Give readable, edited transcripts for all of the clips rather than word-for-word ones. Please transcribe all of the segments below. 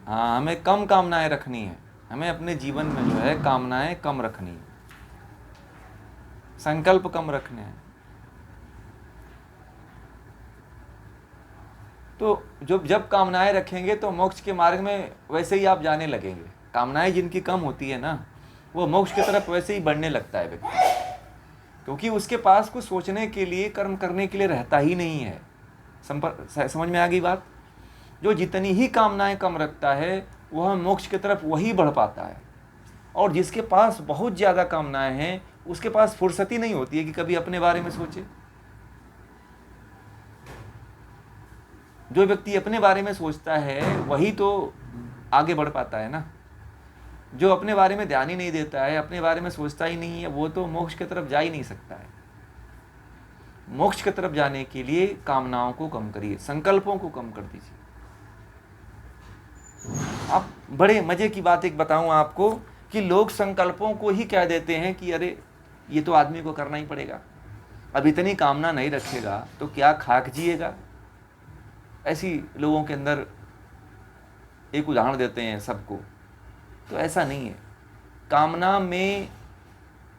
हाँ, हमें कम कामनाएं रखनी है, हमें अपने जीवन में जो है कामनाएं कम रखनी है, संकल्प कम रखने हैं। तो जब कामनाएं रखेंगे तो मोक्ष के मार्ग में वैसे ही आप जाने लगेंगे। कामनाएं जिनकी कम होती है ना, वो मोक्ष की तरफ वैसे ही बढ़ने लगता है व्यक्ति, क्योंकि उसके पास कुछ सोचने के लिए, कर्म करने के लिए रहता ही नहीं है। समझ में आ गई बात? जो जितनी ही कामनाएं कम रखता है वह मोक्ष की तरफ वही बढ़ पाता है। और जिसके पास बहुत ज़्यादा कामनाएं हैं उसके पास फुर्सत ही नहीं होती है कि कभी अपने बारे में सोचे। जो व्यक्ति अपने बारे में सोचता है वही तो आगे बढ़ पाता है ना। जो अपने बारे में ध्यान ही नहीं देता है, अपने बारे में सोचता ही नहीं है, वो तो मोक्ष की तरफ जा ही नहीं सकता है। मोक्ष की तरफ जाने के लिए कामनाओं को कम करिए, संकल्पों को कम कर दीजिए। आप बड़े मजे की बात एक बताऊं आपको कि लोग संकल्पों को ही कह देते हैं कि अरे ये तो आदमी को करना ही पड़ेगा, अब इतनी कामना नहीं रखेगा तो क्या खाक जिएगा। ऐसी लोगों के अंदर एक उदाहरण देते हैं सबको। तो ऐसा नहीं है। कामना में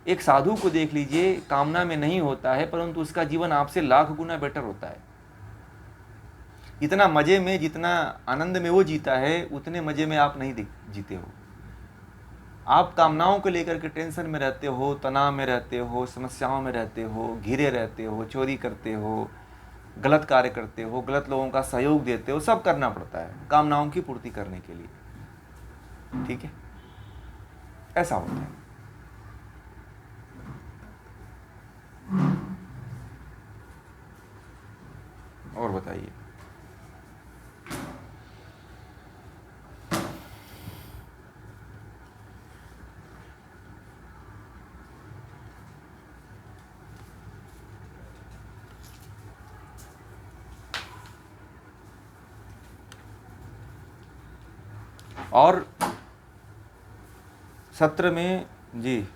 एक साधु को देख लीजिए, कामना में नहीं होता है परंतु उसका जीवन आपसे लाख गुना बेटर होता है। इतना मजे में, जितना आनंद में वो जीता है उतने मजे में आप नहीं जीते हो। आप कामनाओं को लेकर के टेंशन में रहते हो, तनाव में रहते हो, समस्याओं में रहते हो, घिरे रहते हो, चोरी करते हो, गलत कार्य करते हो, गलत लोगों का सहयोग देते हो, सब करना पड़ता है कामनाओं की पूर्ति करने के लिए। ठीक है, ऐसा होता है। और बताइए। और सत्र में जी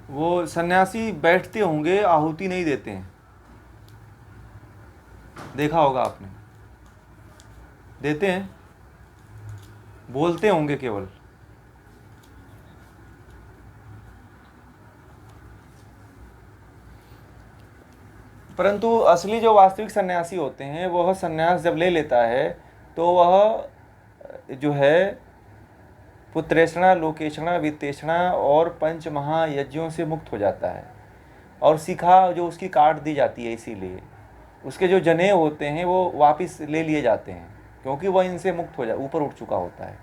वो सन्यासी बैठते होंगे, आहुति नहीं देते हैं, देखा होगा आपने। देते हैं, बोलते होंगे केवल। परंतु असली जो वास्तविक सन्यासी होते हैं वह सन्यास जब ले लेता है तो वह जो है पुत्रेषणा, लोकेषणा, वित्तेषणा और पंच महायज्ञों से मुक्त हो जाता है। और शिखा जो उसकी काट दी जाती है, इसीलिए उसके जो जनेऊ होते हैं वो वापस ले लिए जाते हैं, क्योंकि वह इनसे मुक्त हो ऊपर उठ चुका होता है।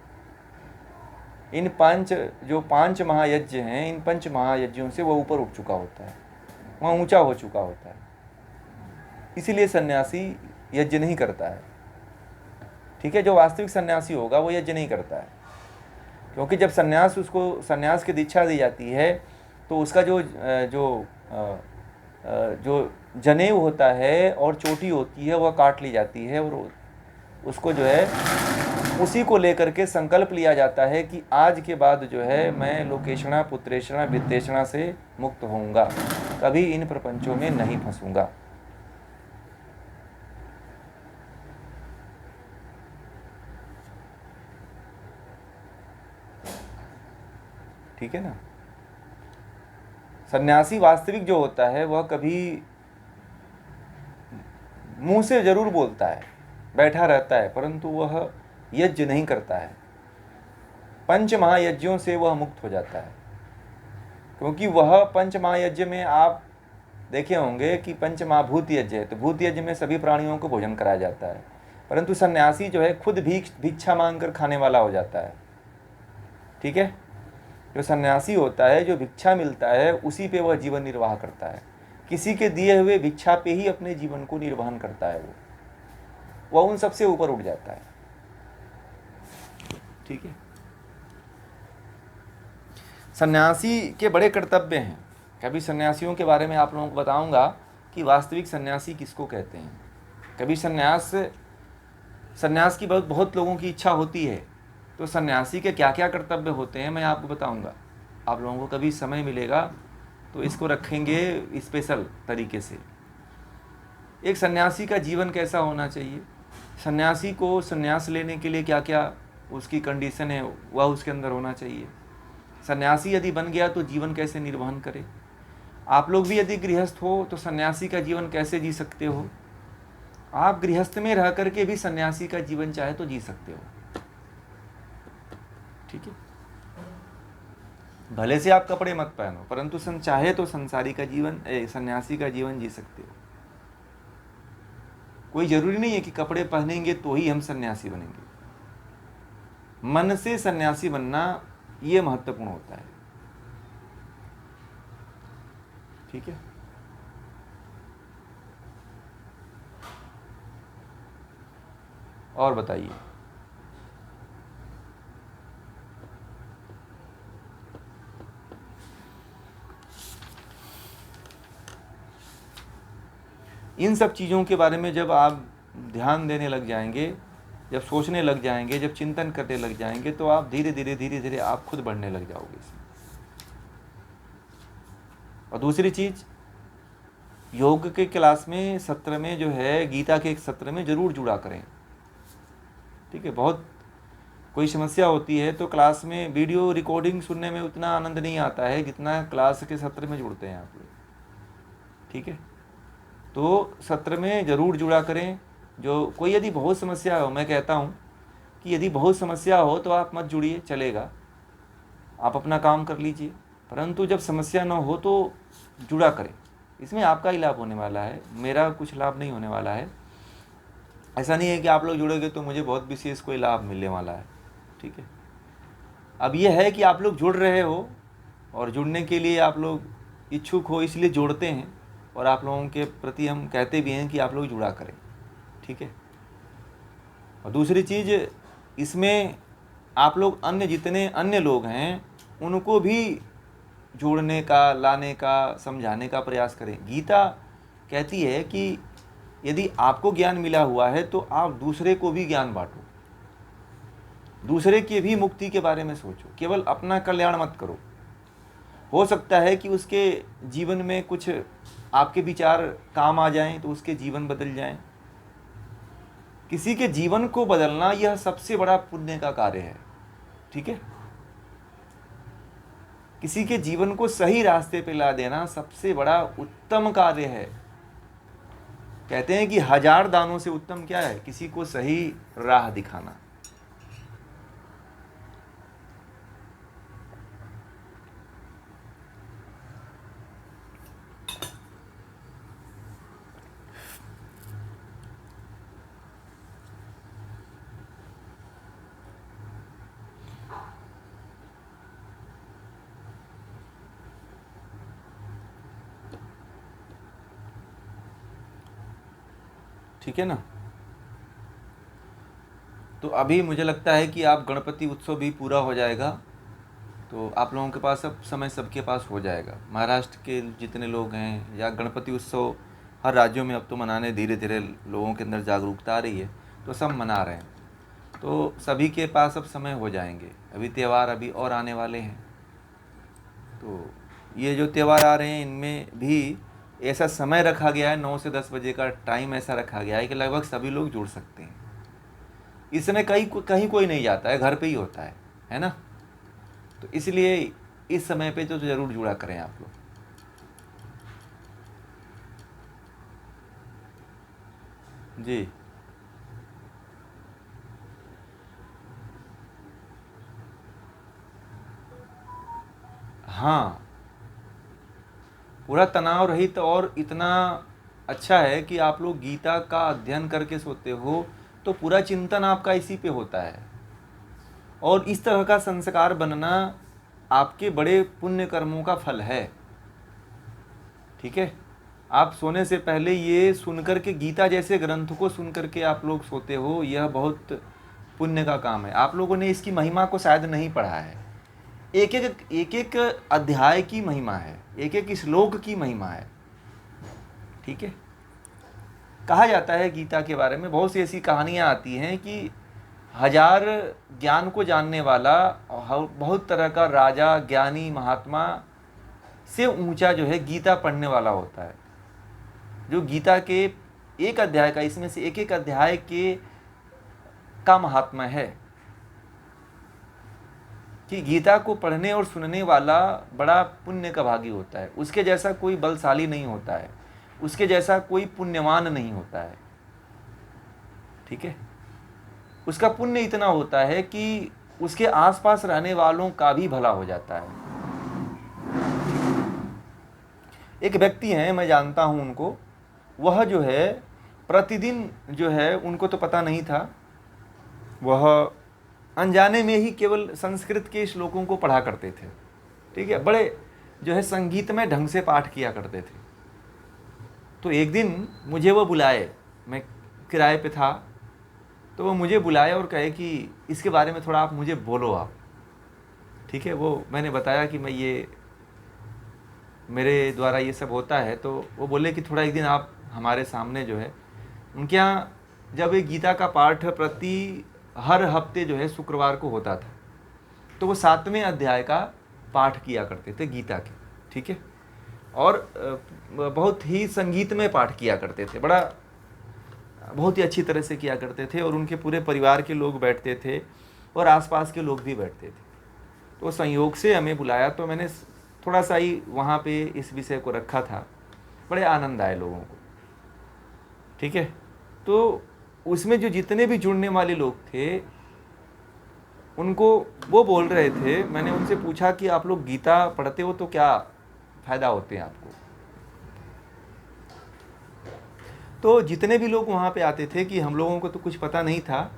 इन पांच महायज्ञ हैं, इन पंच महायज्ञों से वह ऊपर उठ चुका होता है, वह ऊंचा हो चुका होता है। इसीलिए सन्यासी यज्ञ नहीं करता है। ठीक है, जो वास्तविक सन्यासी होगा वो यज्ञ नहीं करता है, क्योंकि जब उसको सन्यास की दीक्षा दी जाती है तो उसका जो जनेऊ होता है और चोटी होती है वह काट ली जाती है, और उसको जो है उसी को लेकर के संकल्प लिया जाता है कि आज के बाद जो है मैं लोकेषणा, पुत्रेषणा, वित्तेषणा से मुक्त होऊंगा, कभी इन प्रपंचों में नहीं फंसूंगा। ठीक है ना। सन्यासी वास्तविक जो होता है वह कभी मुंह से जरूर बोलता है, बैठा रहता है, परंतु वह यज्ञ नहीं करता है। पंच महायज्ञों से वह मुक्त हो जाता है, क्योंकि वह पंच महायज्ञ में आप देखे होंगे कि पंच महाभूत यज्ञ है, तो भूत यज्ञ में सभी प्राणियों को भोजन कराया जाता है, परंतु सन्यासी जो है खुद भिक्षा मांगकर खाने वाला हो जाता है। ठीक है, जो सन्यासी होता है, जो भिक्षा मिलता है उसी पे वह जीवन निर्वाह करता है, किसी के दिए हुए भिक्षा पे ही अपने जीवन को निर्वहन करता है। वह उन सबसे ऊपर उठ जाता है। ठीक है, सन्यासी के बड़े कर्तव्य हैं। कभी सन्यासियों के बारे में आप लोगों को बताऊंगा कि वास्तविक सन्यासी किसको कहते हैं। कभी सन्यास सन्यास की बहुत बहुत लोगों की इच्छा होती है। तो सन्यासी के क्या क्या कर्तव्य होते हैं मैं आपको बताऊंगा। आप लोगों को कभी समय मिलेगा तो इसको रखेंगे स्पेशल तरीके से। एक सन्यासी का जीवन कैसा होना चाहिए, सन्यासी को सन्यास लेने के लिए क्या क्या उसकी कंडीशन है वह उसके अंदर होना चाहिए। सन्यासी यदि बन गया तो जीवन कैसे निर्वहन करे। आप लोग भी यदि गृहस्थ हो तो सन्यासी का जीवन कैसे जी सकते हो। आप गृहस्थ में रह करके भी सन्यासी का जीवन चाहे तो जी सकते हो। ठीक है, भले से आप कपड़े मत पहनो परंतु चाहे तो संसारी का जीवन सन्यासी का जीवन जी सकते हो। कोई जरूरी नहीं है कि कपड़े पहनेंगे तो ही हम सन्यासी बनेंगे। मन से सन्यासी बनना ये महत्वपूर्ण होता है। ठीक है, और बताइए। इन सब चीज़ों के बारे में जब आप ध्यान देने लग जाएंगे, जब सोचने लग जाएंगे, जब चिंतन करने लग जाएंगे तो आप धीरे धीरे आप खुद बढ़ने लग जाओगे इसमें। और दूसरी चीज़, योग के क्लास में सत्र में जो है गीता के एक सत्र में ज़रूर जुड़ा करें। ठीक है, बहुत कोई समस्या होती है तो क्लास में वीडियो रिकॉर्डिंग सुनने में उतना आनंद नहीं आता है जितना क्लास के सत्र में जुड़ते हैं आप लोग। ठीक है, तो सत्र में ज़रूर जुड़ा करें। जो कोई यदि बहुत समस्या हो, मैं कहता हूँ कि यदि बहुत समस्या हो तो आप मत जुड़िए, चलेगा, आप अपना काम कर लीजिए। परंतु जब समस्या न हो तो जुड़ा करें, इसमें आपका ही लाभ होने वाला है, मेरा कुछ लाभ नहीं होने वाला है। ऐसा नहीं है कि आप लोग जुड़ोगे तो मुझे बहुत विशेष कोई लाभ मिलने वाला है। ठीक है, अब यह है कि आप लोग जुड़ रहे हो और जुड़ने के लिए आप लोग इच्छुक हो इसलिए जोड़ते हैं, और आप लोगों के प्रति हम कहते भी हैं कि आप लोग जुड़ा करें। ठीक है, और दूसरी चीज़, इसमें आप लोग अन्य जितने अन्य लोग हैं उनको भी जोड़ने का, लाने का, समझाने का प्रयास करें। गीता कहती है कि यदि आपको ज्ञान मिला हुआ है तो आप दूसरे को भी ज्ञान बांटो, दूसरे की भी मुक्ति के बारे में सोचो, केवल अपना कल्याण मत करो। हो सकता है कि उसके जीवन में कुछ आपके विचार काम आ जाएं तो उसके जीवन बदल जाएं। किसी के जीवन को बदलना यह सबसे बड़ा पुण्य का कार्य है। ठीक है, किसी के जीवन को सही रास्ते पे ला देना सबसे बड़ा उत्तम कार्य है। कहते हैं कि 1000 दानों से उत्तम क्या है, किसी को सही राह दिखाना। ठीक है ना, तो अभी मुझे लगता है कि आप गणपति उत्सव भी पूरा हो जाएगा तो आप लोगों के पास अब समय सबके पास हो जाएगा। महाराष्ट्र के जितने लोग हैं, या गणपति उत्सव हर राज्यों में अब तो मनाने धीरे धीरे लोगों के अंदर जागरूकता आ रही है तो सब मना रहे हैं, तो सभी के पास अब समय हो जाएंगे। अभी त्यौहार अभी और आने वाले हैं, तो ये जो त्यौहार आ रहे हैं इनमें भी ऐसा समय रखा गया है, 9 से 10 बजे का टाइम ऐसा रखा गया है कि लगभग सभी लोग जुड़ सकते हैं। इस समय कहीं कोई नहीं जाता है, घर पे ही होता है ना। तो इसलिए इस समय पे तो ज़रूर जुड़ा करें आप लोग। जी हाँ, पूरा तनाव रहित, और इतना अच्छा है कि आप लोग गीता का अध्ययन करके सोते हो तो पूरा चिंतन आपका इसी पे होता है। और इस तरह का संस्कार बनना आपके बड़े पुण्य कर्मों का फल है। ठीक है, आप सोने से पहले ये सुनकर के, गीता जैसे ग्रंथ को सुनकर के आप लोग सोते हो, यह बहुत पुण्य का काम है। आप लोगों ने इसकी महिमा को शायद नहीं पढ़ा है। एक अध्याय की महिमा है, एक श्लोक की महिमा है। ठीक है, कहा जाता है गीता के बारे में, बहुत सी ऐसी कहानियाँ आती हैं कि 1000 ज्ञान को जानने वाला, बहुत तरह का राजा, ज्ञानी, महात्मा से ऊंचा जो है गीता पढ़ने वाला होता है। जो गीता के एक अध्याय का, इसमें से एक एक अध्याय के का महात्मा है कि गीता को पढ़ने और सुनने वाला बड़ा पुण्य का भागी होता है। उसके जैसा कोई बलशाली नहीं होता है, उसके जैसा कोई पुण्यवान नहीं होता है। ठीक है, उसका पुण्य इतना होता है कि उसके आसपास रहने वालों का भी भला हो जाता है। एक व्यक्ति हैं, मैं जानता हूं उनको, वह जो है प्रतिदिन जो है, उनको तो पता नहीं था, वह अनजाने में ही केवल संस्कृत के श्लोकों को पढ़ा करते थे। ठीक है, बड़े जो है संगीतमय ढंग से पाठ किया करते थे। तो एक दिन मुझे वो बुलाए, मैं किराए पे था, तो वो मुझे बुलाए और कहे कि इसके बारे में थोड़ा आप मुझे बोलो आप। ठीक है, वो मैंने बताया कि मैं ये मेरे द्वारा ये सब होता है। तो वो बोले कि थोड़ा एक दिन आप हमारे सामने जो है, उनके यहाँ जब एक गीता का पाठ हर हफ्ते जो है शुक्रवार को होता था, तो वो 7वें अध्याय का पाठ किया करते थे गीता के। ठीक है, और बहुत ही संगीत में पाठ किया करते थे, बहुत ही अच्छी तरह से किया करते थे, और उनके पूरे परिवार के लोग बैठते थे और आसपास के लोग भी बैठते थे। तो संयोग से हमें बुलाया, तो मैंने थोड़ा सा ही वहाँ पे इस विषय को रखा था। बड़े आनंद आए लोगों को। ठीक है, तो उसमें जो जितने भी जुड़ने वाले लोग थे, उनको वो बोल रहे थे, मैंने उनसे पूछा कि आप लोग गीता पढ़ते हो तो क्या फायदा होते हैं आपको। तो जितने भी लोग वहाँ पे आते थे, कि हम लोगों को तो कुछ पता नहीं था,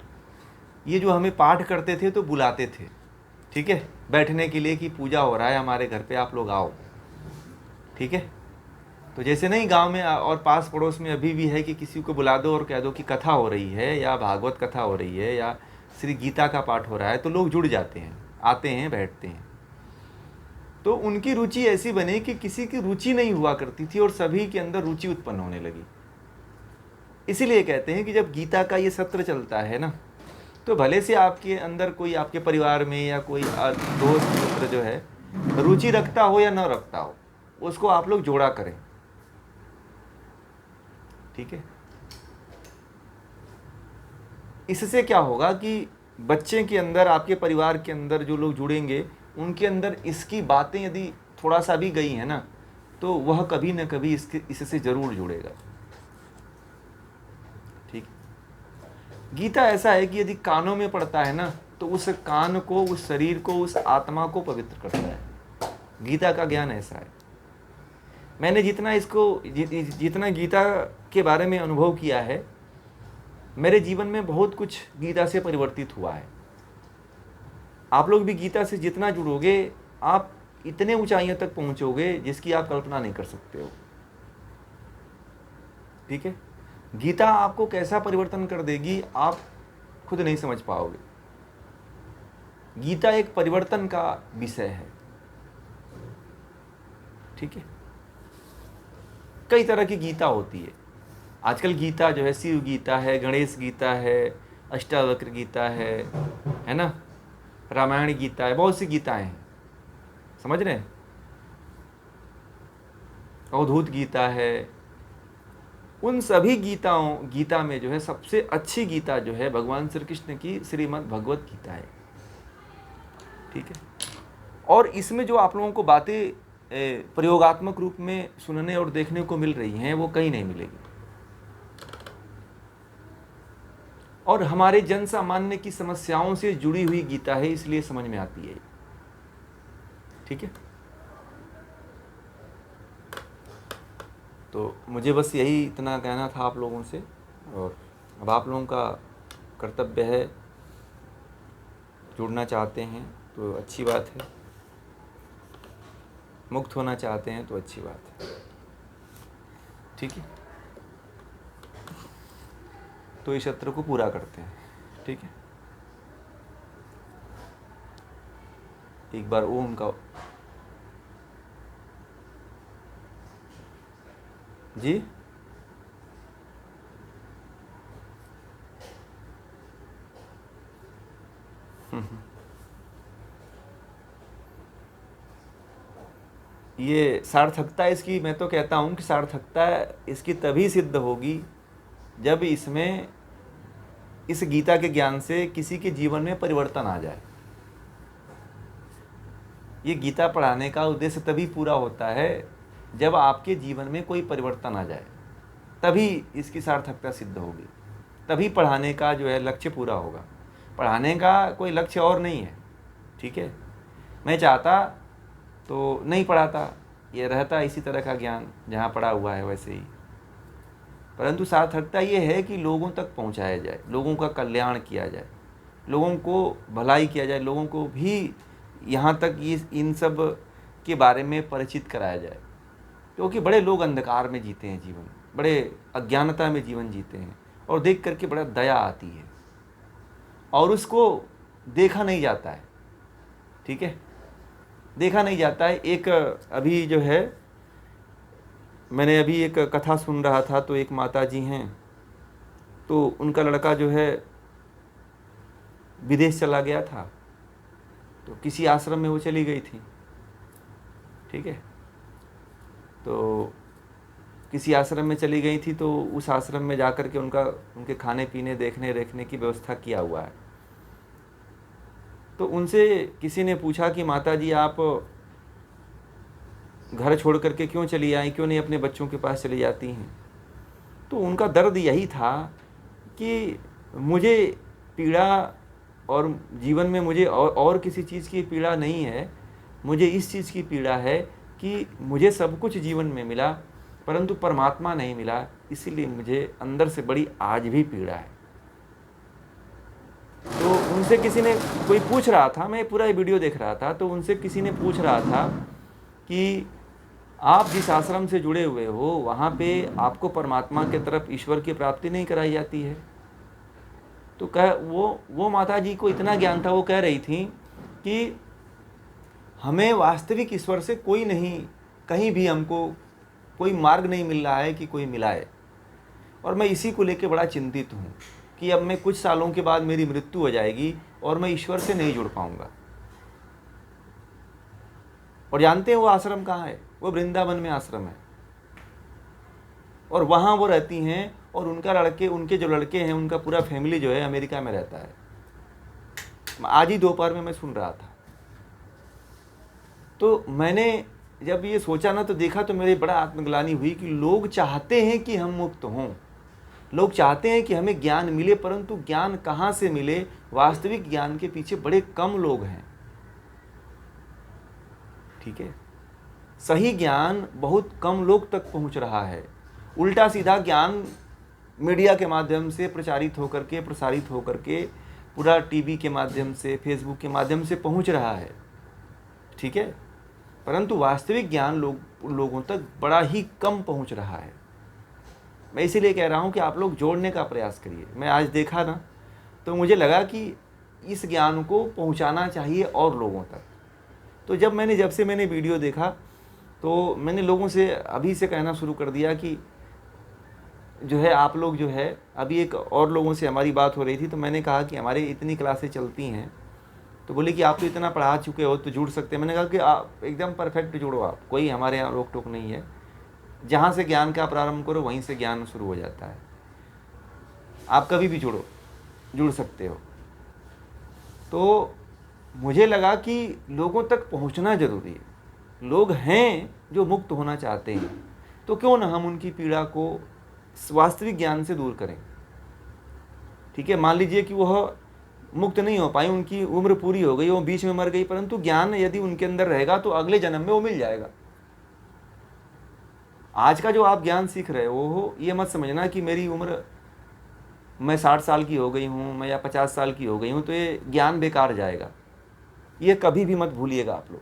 ये जो हमें पाठ करते थे तो बुलाते थे, ठीक है, बैठने के लिए कि पूजा हो रहा है हमारे घर पे, आप लोग आओ। ठीक है, तो जैसे नहीं गांव में और पास पड़ोस में अभी भी है कि किसी को बुला दो और कह दो कि कथा हो रही है, या भागवत कथा हो रही है, या श्री गीता का पाठ हो रहा है, तो लोग जुड़ जाते हैं, आते हैं, बैठते हैं। तो उनकी रुचि ऐसी बनी कि किसी की रुचि नहीं हुआ करती थी और सभी के अंदर रुचि उत्पन्न होने लगी। इसीलिए कहते हैं कि जब गीता का ये सत्र चलता है ना, तो भले से आपके अंदर कोई, आपके परिवार में या कोई दोस्त मित्र जो है रुचि रखता हो या न रखता हो, उसको आप लोग जोड़ा करें। ठीक है, इससे क्या होगा कि बच्चे के अंदर, आपके परिवार के अंदर जो लोग जुड़ेंगे, उनके अंदर इसकी बातें यदि थोड़ा सा भी गई है ना, तो वह कभी न कभी इससे जरूर जुड़ेगा। ठीक, गीता ऐसा है कि यदि कानों में पड़ता है ना, तो उस कान को, उस शरीर को, उस आत्मा को पवित्र करता है। गीता का ज्ञान ऐसा है। मैंने जितना गीता के बारे में अनुभव किया है, मेरे जीवन में बहुत कुछ गीता से परिवर्तित हुआ है। आप लोग भी गीता से जितना जुड़ोगे, आप इतने ऊंचाइयों तक पहुंचोगे जिसकी आप कल्पना नहीं कर सकते हो। ठीक है, गीता आपको कैसा परिवर्तन कर देगी, आप खुद नहीं समझ पाओगे। गीता एक परिवर्तन का विषय है। ठीक है, कई तरह की गीता होती है। आजकल गीता जो है, शिव गीता है, गणेश गीता है, अष्टावक्र गीता है ना, रामायण गीता है, बहुत सी गीताएं हैं, समझ रहे हैं, अवधूत गीता है। उन सभी गीता में जो है सबसे अच्छी गीता जो है भगवान श्री कृष्ण की श्रीमद् भगवत गीता है। ठीक है, और इसमें जो आप लोगों को बातें प्रयोगात्मक रूप में सुनने और देखने को मिल रही हैं, वो कहीं नहीं मिलेगी। और हमारे जन सामान्य की समस्याओं से जुड़ी हुई गीता है, इसलिए समझ में आती है। ठीक है, तो मुझे बस यही इतना कहना था आप लोगों से। और अब आप लोगों का कर्तव्य है, जुड़ना चाहते हैं तो अच्छी बात है, मुक्त होना चाहते हैं तो अच्छी बात है। ठीक है, तो इस सत्र को पूरा करते हैं। ठीक है, एक बार ओम का जी ये सार्थकता इसकी, मैं तो कहता हूँ कि सार्थकता इसकी तभी सिद्ध होगी जब इसमें, इस गीता के ज्ञान से किसी के जीवन में परिवर्तन आ जाए। ये गीता पढ़ाने का उद्देश्य तभी पूरा होता है जब आपके जीवन में कोई परिवर्तन आ जाए, तभी इसकी सार्थकता सिद्ध होगी, तभी पढ़ाने का जो है लक्ष्य पूरा होगा। पढ़ाने का कोई लक्ष्य और नहीं है, ठीक है। मैं चाहता तो नहीं पढ़ाता, ये रहता इसी तरह का ज्ञान जहाँ पढ़ा हुआ है वैसे ही। परंतु सार्थकता ये है कि लोगों तक पहुँचाया जाए, लोगों का कल्याण किया जाए, लोगों को भलाई किया जाए, लोगों को भी यहाँ तक ये इन सब के बारे में परिचित कराया जाए। क्योंकि बड़े लोग अंधकार में जीते हैं जीवन, बड़े अज्ञानता में जीवन जीते हैं, और देख करके बड़ा दया आती है, और उसको देखा नहीं जाता है, ठीक है, देखा नहीं जाता है। एक अभी जो है, मैंने अभी एक कथा सुन रहा था, तो एक माता जी हैं, तो उनका लड़का जो है विदेश चला गया था, तो किसी आश्रम में वो चली गई थी, ठीक है। तो किसी आश्रम में चली गई थी, तो उस आश्रम में जाकर के उनके खाने पीने देखने रेखने की व्यवस्था किया हुआ है। तो उनसे किसी ने पूछा कि माता जी आप घर छोड़ करके क्यों चली आई, क्यों नहीं अपने बच्चों के पास चली जाती हैं। तो उनका दर्द यही था कि मुझे पीड़ा, और जीवन में मुझे और किसी चीज़ की पीड़ा नहीं है, मुझे इस चीज़ की पीड़ा है कि मुझे सब कुछ जीवन में मिला परंतु परमात्मा नहीं मिला, इसीलिए मुझे अंदर से बड़ी आज भी पीड़ा है। तो उनसे किसी ने, कोई पूछ रहा था, मैं पूरा वीडियो देख रहा था, तो उनसे किसी ने पूछ रहा था कि आप जिस आश्रम से जुड़े हुए हो वहाँ पे आपको परमात्मा के तरफ ईश्वर की प्राप्ति नहीं कराई जाती है। तो वो माता जी को इतना ज्ञान था, वो कह रही थी कि हमें वास्तविक ईश्वर से कोई नहीं, कहीं भी हमको कोई मार्ग नहीं मिल रहा है कि कोई मिलाए, और मैं इसी को लेकर बड़ा चिंतित हूँ कि अब मैं कुछ सालों के बाद मेरी मृत्यु हो जाएगी और मैं ईश्वर से नहीं जुड़ पाऊँगा। और जानते हैं वो आश्रम कहाँ है? वो वृंदावन में आश्रम है, और वहाँ वो रहती हैं, और उनके जो लड़के हैं, उनका पूरा फैमिली जो है अमेरिका में रहता है। आज ही दोपहर में मैं सुन रहा था, तो मैंने जब ये सोचा ना, तो देखा तो मेरी बड़ा आत्मग्लानि हुई कि लोग चाहते हैं कि हम मुक्त हों, लोग चाहते हैं कि हमें ज्ञान मिले, परंतु ज्ञान कहाँ से मिले? वास्तविक ज्ञान के पीछे बड़े कम लोग हैं, ठीक है। सही ज्ञान बहुत कम लोग तक पहुँच रहा है। उल्टा सीधा ज्ञान मीडिया के माध्यम से प्रसारित होकर के पूरा टीवी के माध्यम से, फेसबुक के माध्यम से पहुंच रहा है, ठीक है। परंतु वास्तविक ज्ञान लोगों तक बड़ा ही कम पहुंच रहा है। मैं इसीलिए कह रहा हूं कि आप लोग जोड़ने का प्रयास करिए। मैं आज देखा ना, तो मुझे लगा कि इस ज्ञान को पहुंचाना चाहिए और लोगों तक। तो जब से मैंने वीडियो देखा, तो मैंने लोगों से अभी से कहना शुरू कर दिया कि जो है आप लोग जो है, अभी एक और लोगों से हमारी बात हो रही थी, तो मैंने कहा कि हमारे इतनी क्लासें चलती हैं, तो बोले कि आप तो इतना पढ़ा चुके हो तो जुड़ सकते हैं। मैंने कहा कि आप एकदम परफेक्ट जुड़ो, आप, कोई हमारे यहाँ रोक टोक नहीं है। जहाँ से ज्ञान का प्रारंभ करो वहीं से ज्ञान शुरू हो जाता है। आप कभी भी जुड़ सकते हो। तो मुझे लगा कि लोगों तक पहुँचना ज़रूरी है। लोग हैं जो मुक्त होना चाहते हैं, तो क्यों ना हम उनकी पीड़ा को वास्तविक ज्ञान से दूर करें, ठीक है। मान लीजिए कि वह मुक्त नहीं हो पाई, उनकी उम्र पूरी हो गई, वो बीच में मर गई, परंतु ज्ञान यदि उनके अंदर रहेगा तो अगले जन्म में वो मिल जाएगा। आज का जो आप ज्ञान सीख रहे हो, ये मत समझना कि मेरी उम्र, मैं 60 साल की हो गई हूँ, मैं या 50 साल की हो गई हूँ, तो ये ज्ञान बेकार जाएगा। ये कभी भी मत भूलिएगा आप लोग।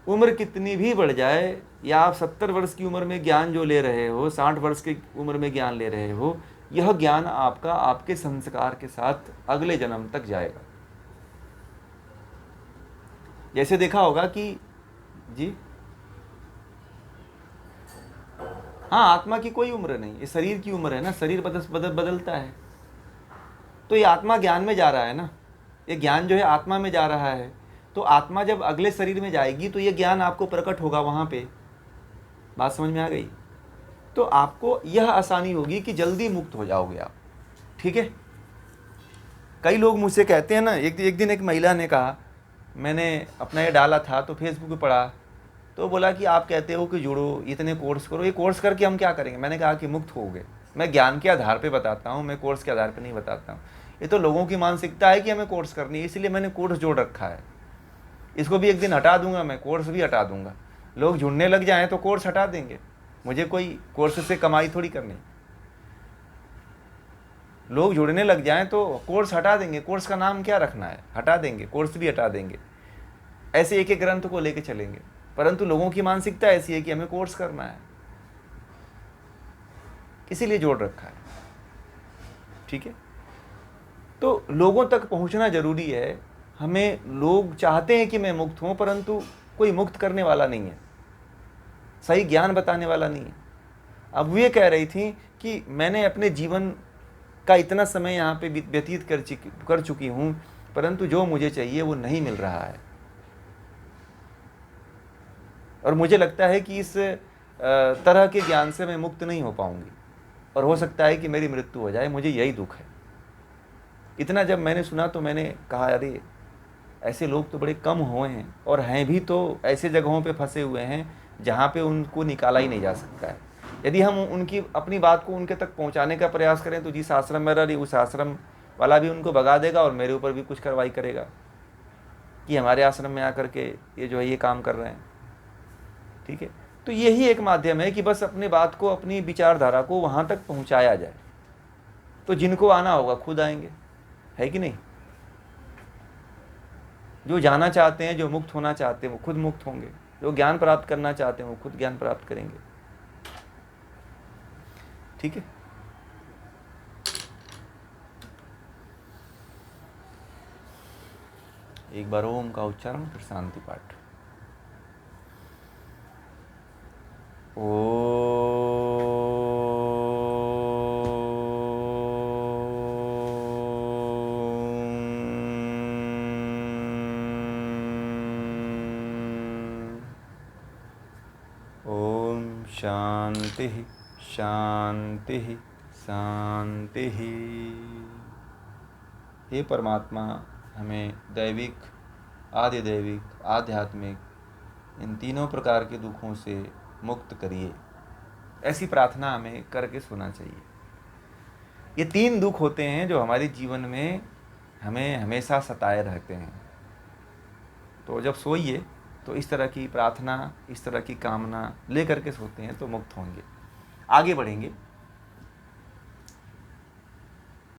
उम्र कितनी भी बढ़ जाए, या आप 70 वर्ष की उम्र में ज्ञान जो ले रहे हो, 60 वर्ष की उम्र में ज्ञान ले रहे हो, यह ज्ञान आपका आपके संस्कार के साथ अगले जन्म तक जाएगा। जैसे देखा होगा कि जी हाँ, आत्मा की कोई उम्र नहीं, ये शरीर की उम्र है ना, शरीर बदलता है। तो ये आत्मा ज्ञान में जा रहा है ना, ये ज्ञान जो है आत्मा में जा रहा है, तो आत्मा जब अगले शरीर में जाएगी तो ये ज्ञान आपको प्रकट होगा वहाँ पे। बात समझ में आ गई? तो आपको यह आसानी होगी कि जल्दी मुक्त हो जाओगे आप। ठीक है। कई लोग मुझसे कहते हैं ना, एक दिन एक महिला ने कहा, मैंने अपना ये डाला था तो फेसबुक पे पढ़ा, तो बोला कि आप कहते हो कि जुड़ो, इतने कोर्स करो, ये कोर्स करके हम क्या करेंगे? मैंने कहा कि मुक्त हो गए। मैं ज्ञान के आधार पे बताता हूँ, मैं कोर्स के आधार पे नहीं बताता हूँ। ये तो लोगों की मानसिकता है कि हमें कोर्स करनी है, इसलिए मैंने कोर्स जोड़ रखा है। इसको भी एक दिन हटा दूंगा मैं, कोर्स भी हटा दूंगा। लोग जुड़ने लग जाएं तो कोर्स हटा देंगे, मुझे कोई कोर्स से कमाई थोड़ी करनी। लोग जुड़ने लग जाएं तो कोर्स हटा देंगे, कोर्स का नाम क्या रखना है, हटा देंगे, कोर्स भी हटा देंगे। ऐसे एक एक ग्रंथ को लेके चलेंगे, परंतु लोगों की मानसिकता ऐसी है कि हमें कोर्स करना है, इसीलिए जोड़ रखा है। ठीक है। तो लोगों तक पहुंचना जरूरी है। हमें, लोग चाहते हैं कि मैं मुक्त हूं, परंतु कोई मुक्त करने वाला नहीं है, सही ज्ञान बताने वाला नहीं है। अब वो ये कह रही थी कि मैंने अपने जीवन का इतना समय यहाँ पे व्यतीत कर चुकी हूँ, परंतु जो मुझे चाहिए वो नहीं मिल रहा है, और मुझे लगता है कि इस तरह के ज्ञान से मैं मुक्त नहीं हो पाऊंगी, और हो सकता है कि मेरी मृत्यु हो जाए, मुझे यही दुख है। इतना जब मैंने सुना तो मैंने कहा, अरे ऐसे लोग तो बड़े कम हुए हैं, और हैं भी तो ऐसे जगहों पे फंसे हुए हैं जहाँ पे उनको निकाला ही नहीं जा सकता है। यदि हम उनकी अपनी बात को उनके तक पहुँचाने का प्रयास करें तो जिस आश्रम में रह रही उस आश्रम वाला भी उनको भगा देगा और मेरे ऊपर भी कुछ कार्रवाई करेगा कि हमारे आश्रम में आकर के ये जो है ये काम कर रहे हैं। ठीक है। तो यही एक माध्यम है कि बस अपनी बात को, अपनी विचारधारा को वहाँ तक पहुँचाया जाए, तो जिनको आना होगा खुद आएंगे, है कि नहीं? जो जाना चाहते हैं, जो मुक्त होना चाहते हैं वो खुद मुक्त होंगे, जो ज्ञान प्राप्त करना चाहते हैं वो खुद ज्ञान प्राप्त करेंगे। ठीक है। एक बार ओम का उच्चारण, फिर शांति पाठ। ओ शांति शांति शांति। हे परमात्मा, हमें दैविक, आदिदैविक, आध्यात्मिक इन तीनों प्रकार के दुखों से मुक्त करिए। ऐसी प्रार्थना हमें करके सोना चाहिए। ये तीन दुख होते हैं जो हमारे जीवन में हमें हमेशा सताए रहते हैं। तो जब सोइए तो इस तरह की प्रार्थना, इस तरह की कामना ले करके सोते हैं तो मुक्त होंगे। आगे बढ़ेंगे।